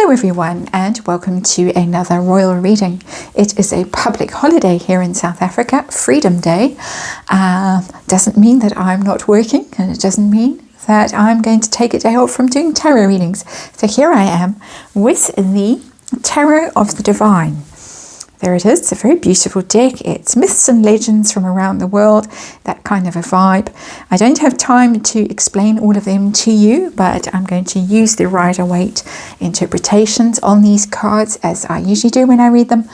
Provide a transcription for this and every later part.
Hello everyone and welcome to another royal reading. It is a public holiday here in South Africa, Freedom Day. Doesn't mean that I'm not working, and it doesn't mean that I'm going to take a day off from doing tarot readings. So here I am with the Tarot of the Divine. There it is. It's a very beautiful deck. It's myths and legends from around the world, that kind of a vibe. I don't have time to explain all of them to you, but I'm going to use the Rider-Waite interpretations on these cards, as I usually do when I read them,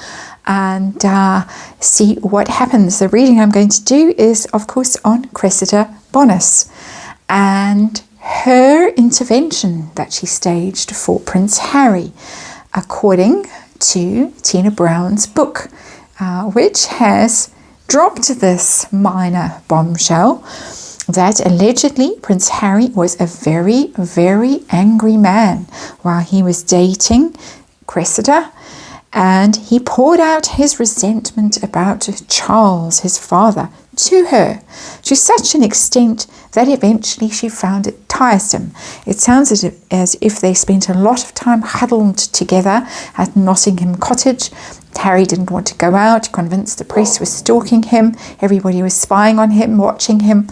and see what happens. The reading I'm going to do is, of course, on Cressida Bonas and her intervention that she staged for Prince Harry, according to Tina Brown's book, which has dropped this minor bombshell that allegedly Prince Harry was a very, very angry man while he was dating Cressida, and he poured out his resentment about Charles, his father, to her to such an extent that eventually she found it tiresome. It sounds as if they spent a lot of time huddled together at Nottingham Cottage. Harry didn't want to go out, convinced the press was stalking him, everybody was spying on him, watching him.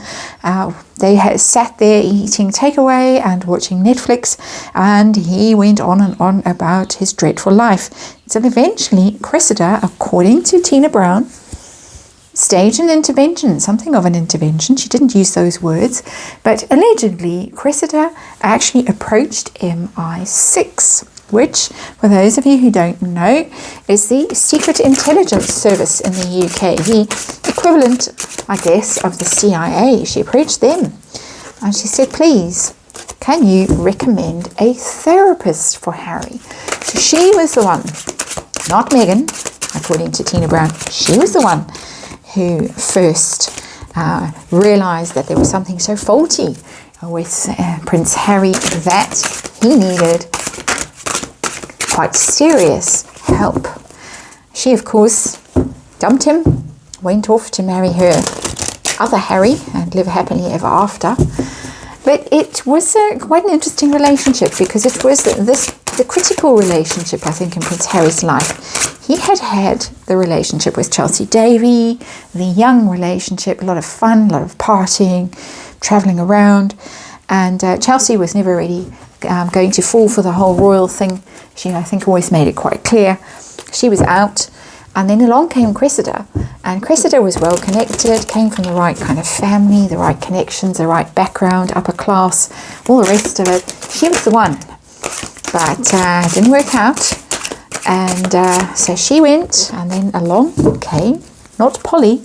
They had sat there eating takeaway and watching Netflix, and he went on and on about his dreadful life. So eventually Cressida, according to Tina Brown, staged an intervention, something of an intervention. She didn't use those words, but allegedly Cressida actually approached MI6, which, for those of you who don't know, is the Secret Intelligence Service in the UK, the equivalent, I guess, of the CIA. She approached them and she said, please, can you recommend a therapist for Harry? So she was the one, not Meghan, according to Tina Brown. She was the one who first realised that there was something so faulty with Prince Harry that he needed quite serious help. She, of course, dumped him, went off to marry her other Harry and live happily ever after. But it was quite an interesting relationship, because it was the critical relationship, I think, in Prince Harry's life. He had the relationship with Chelsea Davy, the young relationship, a lot of fun, a lot of partying, travelling around. And Chelsea was never really going to fall for the whole royal thing. She, I think, always made it quite clear. She was out. And then along came Cressida. And Cressida was well connected, came from the right kind of family, the right connections, the right background, upper class, all the rest of it. She was the one. But it didn't work out. And so she went, and then along came, not Polly,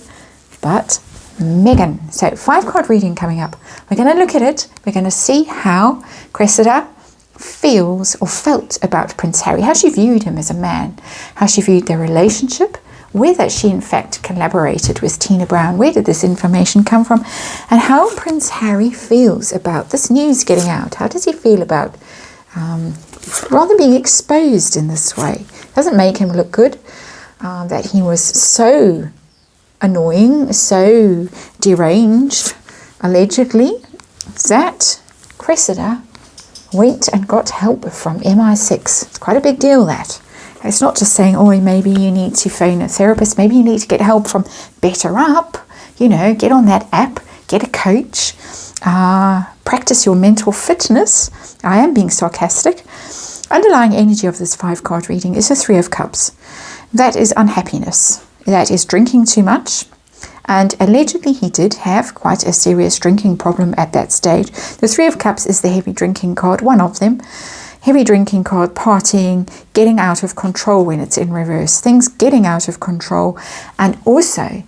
but Meghan. So 5-card reading coming up. We're going to look at it. We're going to see how Cressida feels or felt about Prince Harry, how she viewed him as a man, how she viewed their relationship, whether she in fact collaborated with Tina Brown, where did this information come from, and how Prince Harry feels about this news getting out. How does he feel about rather being exposed in this way? Doesn't make him look good, that he was so annoying, so deranged, allegedly, that Cressida went and got help from MI6. It's quite a big deal, that. It's not just saying, oh, maybe you need to phone a therapist, maybe you need to get help from Better Up, get on that app, get a coach, practice your mental fitness. I am being sarcastic. Underlying energy of this 5-card reading is the 3 of Cups. That is unhappiness. That is drinking too much. And allegedly he did have quite a serious drinking problem at that stage. The 3 of Cups is the heavy drinking card, one of them. Heavy drinking card, partying, getting out of control when it's in reverse. Things getting out of control, and also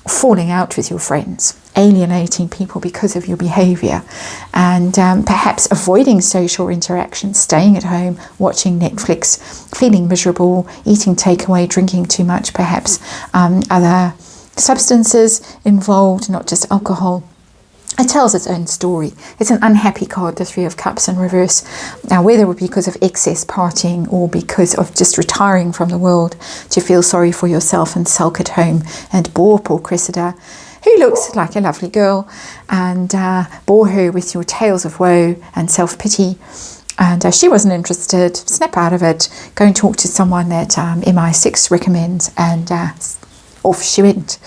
falling out with your friends, alienating people because of your behavior, and perhaps avoiding social interaction, staying at home, watching Netflix, feeling miserable, eating takeaway, drinking too much, perhaps other substances involved, not just alcohol. It tells its own story. It's an unhappy card, the 3 of Cups in reverse. Now, whether it would be because of excess partying or because of just retiring from the world to feel sorry for yourself and sulk at home and bore poor Cressida, who looks like a lovely girl, and bore her with your tales of woe and self-pity, And she wasn't interested. Snap out of it. Go and talk to someone that MI6 recommends, and off she went.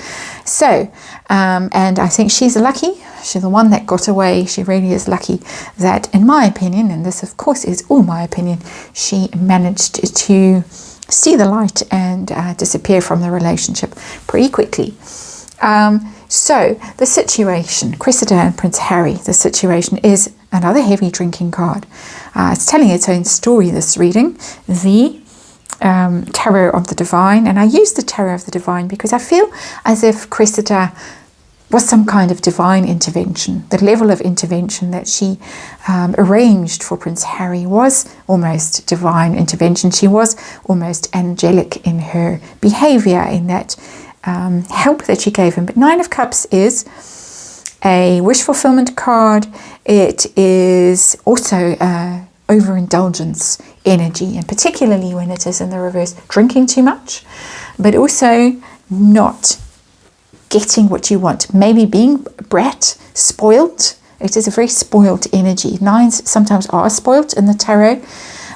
So, and I think she's lucky. She's the one that got away. She really is lucky that, in my opinion, and this of course is all my opinion, she managed to see the light and disappear from the relationship pretty quickly. So the situation, Cressida and Prince Harry, the situation is another heavy drinking card. It's telling its own story, this reading, the Tarot of the Divine. And I use the Tarot of the Divine because I feel as if Cressida was some kind of divine intervention. The level of intervention that she arranged for Prince Harry was almost divine intervention. She was almost angelic in her behavior, in that help that she gave him. But Nine of Cups is a wish fulfillment card. It is also overindulgence energy, and particularly when it is in the reverse, drinking too much, but also not getting what you want, maybe being brat, spoiled. It is a very spoiled energy. Nines sometimes are spoiled in the tarot.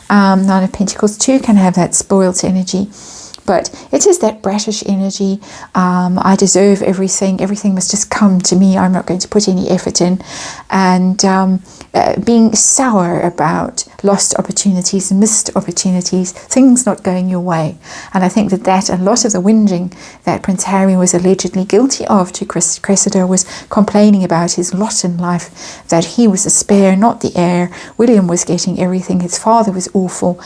Nine of Pentacles too can have that spoiled energy. But it is that bratish energy. I deserve everything. Everything must just come to me. I'm not going to put any effort in. And being sour about lost opportunities, missed opportunities, things not going your way. And I think that a lot of the whinging that Prince Harry was allegedly guilty of to Cressida was complaining about his lot in life, that he was the spare, not the heir. William was getting everything. His father was awful.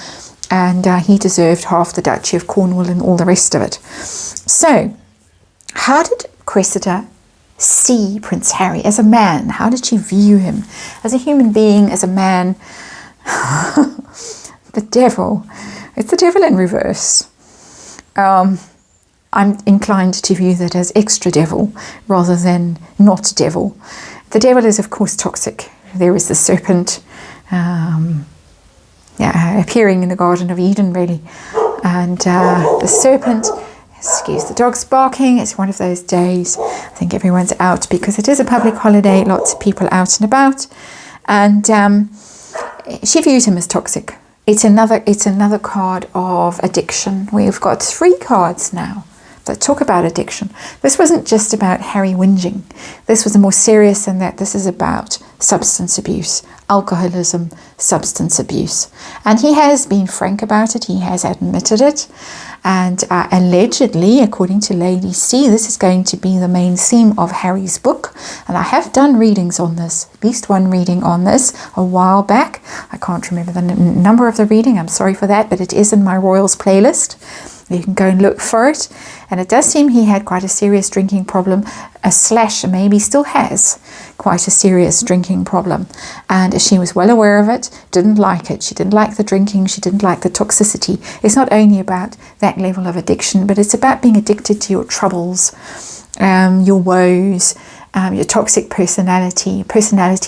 And he deserved half the Duchy of Cornwall and all the rest of it. So, how did Cressida see Prince Harry as a man? How did she view him as a human being, as a man? The devil. It's the devil in reverse. I'm inclined to view that as extra devil rather than not devil. The devil is, of course, toxic. There is the serpent. Appearing in the Garden of Eden, really. And the serpent, excuse the dogs barking, it's one of those days. I think everyone's out because it is a public holiday, lots of people out and about. And she views him as toxic. It's another card of addiction. We've got 3 cards now that talk about addiction. This wasn't just about Harry whinging. This was more serious than that. This is about substance abuse, alcoholism, substance abuse. And he has been frank about it. He has admitted it. And allegedly, according to Lady C, this is going to be the main theme of Harry's book. And I have done readings on this, at least one reading on this a while back. I can't remember the number of the reading. I'm sorry for that, but it is in my Royals playlist. You can go and look for it. And it does seem he had quite a serious drinking problem, / maybe still has quite a serious drinking problem. And she was well aware of it, didn't like it. She didn't like the drinking. She didn't like the toxicity. It's not only about that level of addiction, but it's about being addicted to your troubles, your woes, your toxic personality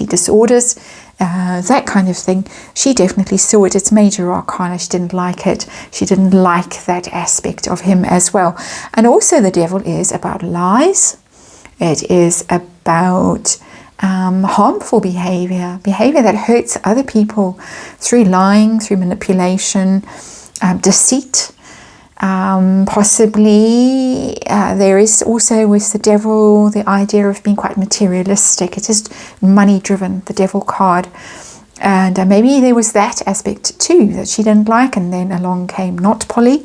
disorders, that kind of thing. She definitely saw it. It's major arcana. She didn't like it. She didn't like that aspect of him as well. And also the devil is about lies. It is about harmful behavior that hurts other people through lying, through manipulation, deceit. Possibly there is also with the devil the idea of being quite materialistic. It is money driven, the devil card, and maybe there was that aspect too that she didn't like. And then along came Not Polly,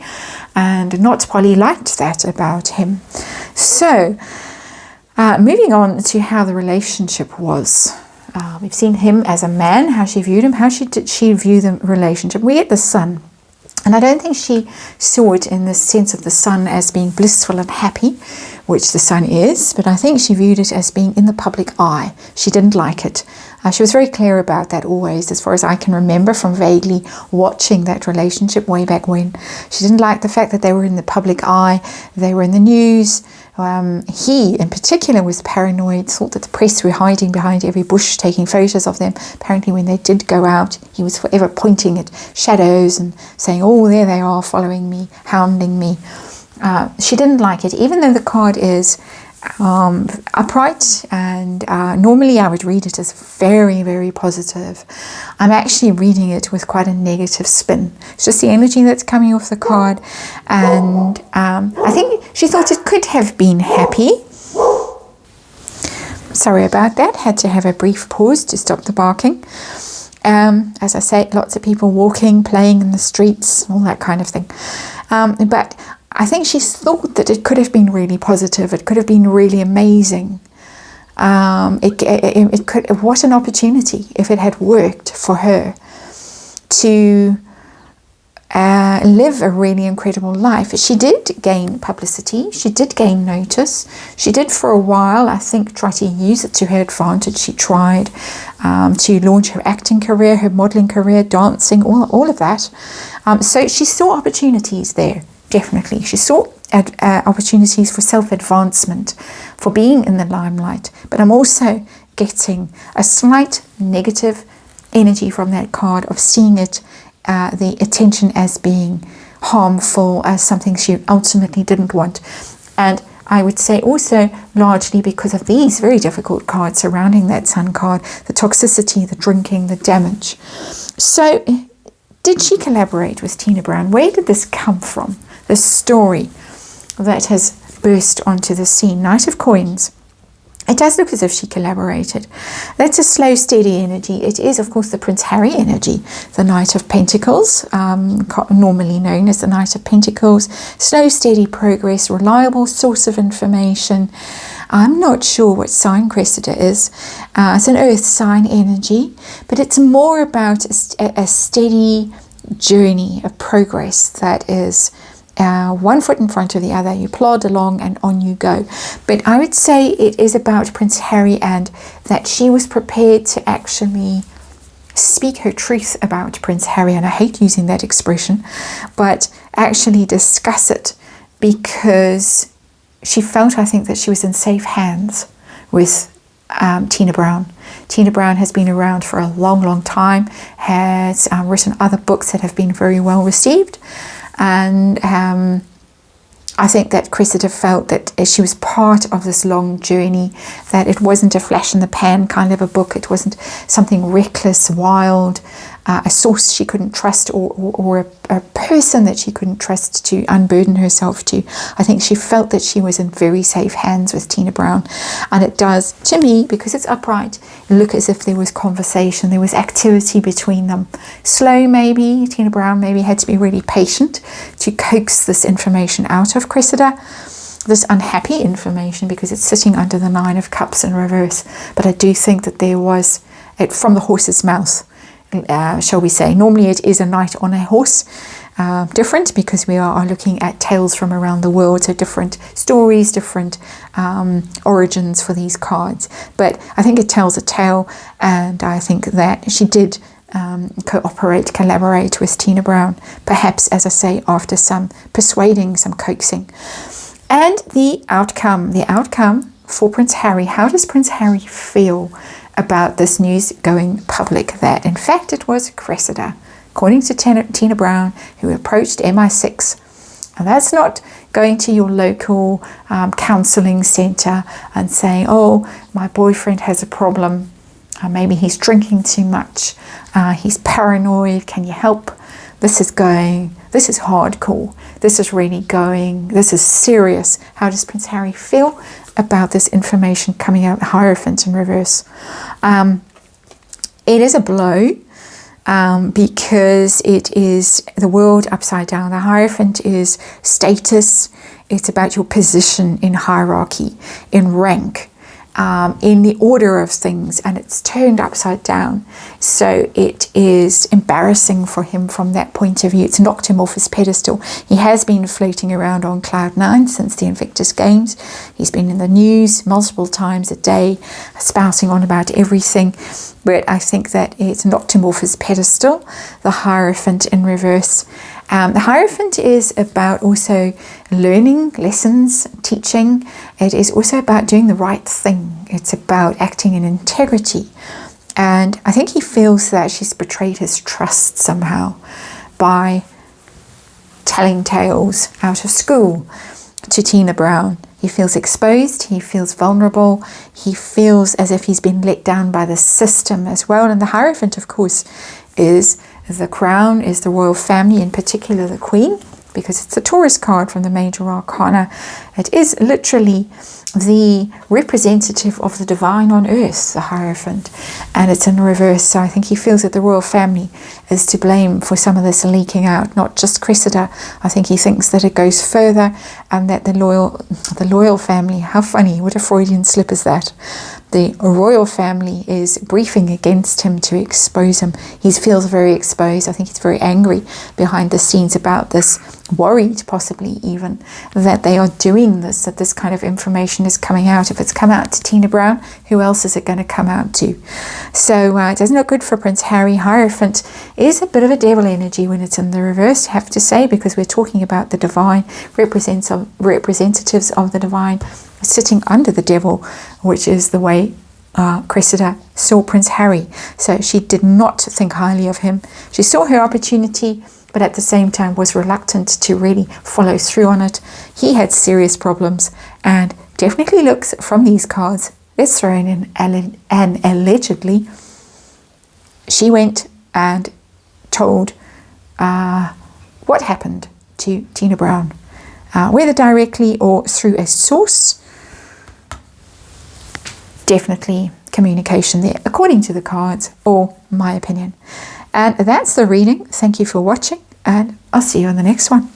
and Not Polly liked that about him. So moving on to how the relationship was. We've seen him as a man, how she viewed him. How did she view the relationship? We get the Sun. And I don't think she saw it in the sense of the Sun as being blissful and happy, which the Sun is, but I think she viewed it as being in the public eye. She didn't like it. She was very clear about that always, as far as I can remember from vaguely watching that relationship way back when. She didn't like the fact that they were in the public eye, they were in the news. He, in particular, was paranoid, thought that the press were hiding behind every bush, taking photos of them. Apparently, when they did go out, he was forever pointing at shadows and saying, oh, there they are, following me, hounding me. She didn't like it, even though the card is upright, and normally I would read it as very, very positive. I'm actually reading it with quite a negative spin. It's just the energy that's coming off the card, and I think she thought it could have been happy. Sorry about that, had to have a brief pause to stop the barking. As I say, lots of people walking, playing in the streets, all that kind of thing. But I think she thought that it could have been really positive. It could have been really amazing. It could. What an opportunity if it had worked for her to live a really incredible life. She did gain publicity. She did gain notice. She did for a while, I think, try to use it to her advantage. She tried to launch her acting career, her modelling career, dancing, all of that. So she saw opportunities there, definitely. She saw opportunities for self-advancement, for being in the limelight. But I'm also getting a slight negative energy from that card of seeing it, the attention as being harmful, as something she ultimately didn't want. And I would say also largely because of these very difficult cards surrounding that Sun card, the toxicity, the drinking, the damage. So did she collaborate with Tina Brown? Where did this come from? This story that has burst onto the scene. Knight of Coins. It does look as if she collaborated. That's a slow, steady energy. It is, of course, the Prince Harry energy, the Knight of Pentacles, normally known as the Knight of Pentacles. Slow, steady progress, reliable source of information. I'm not sure what sign Cressida is. It's an earth sign energy, but it's more about a steady journey of progress that is one foot in front of the other. You plod along and on you go. But I would say it is about Prince Harry, and that she was prepared to actually speak her truth about Prince Harry, and I hate using that expression, but actually discuss it, because she felt, I think, that she was in safe hands with Tina Brown. Tina Brown has been around for a long, long time, has written other books that have been very well received. And I think that Cressida felt that she was part of this long journey, that it wasn't a flash in the pan kind of a book. It wasn't something reckless, wild, a source she couldn't trust, or a person that she couldn't trust to unburden herself to. I think she felt that she was in very safe hands with Tina Brown. And it does, to me, because it's upright, look as if there was conversation, there was activity between them. Slow maybe, Tina Brown maybe had to be really patient to coax this information out of Cressida, this unhappy information, because it's sitting under the Nine of Cups in reverse. But I do think that there was, from the horse's mouth, shall we say. Normally it is a knight on a horse, different because we are looking at tales from around the world, so different stories, different origins for these cards. But I think it tells a tale, and I think that she did collaborate with Tina Brown, perhaps, as I say, after some persuading, some coaxing. And the outcome for Prince Harry. How does Prince Harry feel about this news going public? That in fact it was Cressida, according to Tina Brown, who approached MI6. And that's not going to your local counselling centre and saying, oh, my boyfriend has a problem, maybe he's drinking too much, he's paranoid, can you help? This is hardcore, this is really going, this is serious. How does Prince Harry feel about this information coming out? Hierophant in reverse. It is a blow, because it is the world upside down. The Hierophant is status. It's about your position in hierarchy, in rank, in the order of things, and it's turned upside down. So it is embarrassing for him from that point of view. It's knocked him off his pedestal. He has been floating around on cloud 9 since the Invictus Games. He's been in the news multiple times a day, spouting on about everything. But I think that it's knocked him off his pedestal, the Hierophant in reverse. The Hierophant is about also learning lessons, teaching. It is also about doing the right thing. It's about acting in integrity. And I think he feels that she's betrayed his trust somehow by telling tales out of school, to Tina Brown. He feels exposed, he feels vulnerable, he feels as if he's been let down by the system as well. And the Hierophant, of course, is the crown, is the royal family, in particular the Queen, because it's the Taurus card from the Major Arcana. It is literally the representative of the divine on earth, the Hierophant, and it's in reverse. So I think he feels that the royal family is to blame for some of this leaking out, not just Cressida. I think he thinks that it goes further, and that the loyal family, how funny, what a Freudian slip is that? The royal family is briefing against him to expose him. He feels very exposed. I think he's very angry behind the scenes about this, worried possibly even that they are doing this, that this kind of information is coming out. If it's come out to Tina Brown, who else is it going to come out to? So it doesn't look good for Prince Harry. Hierophant is a bit of a devil energy when it's in the reverse, I have to say, because we're talking about the divine, representatives of the divine sitting under the devil, which is the way Cressida saw Prince Harry. So she did not think highly of him. She saw her opportunity, but at the same time was reluctant to really follow through on it. He had serious problems, and definitely looks from these cards, let's throw in an allegedly, she went and told what happened to Tina Brown, whether directly or through a source. Definitely communication there, according to the cards, or my opinion. And that's the reading. Thank you for watching, and I'll see you on the next one.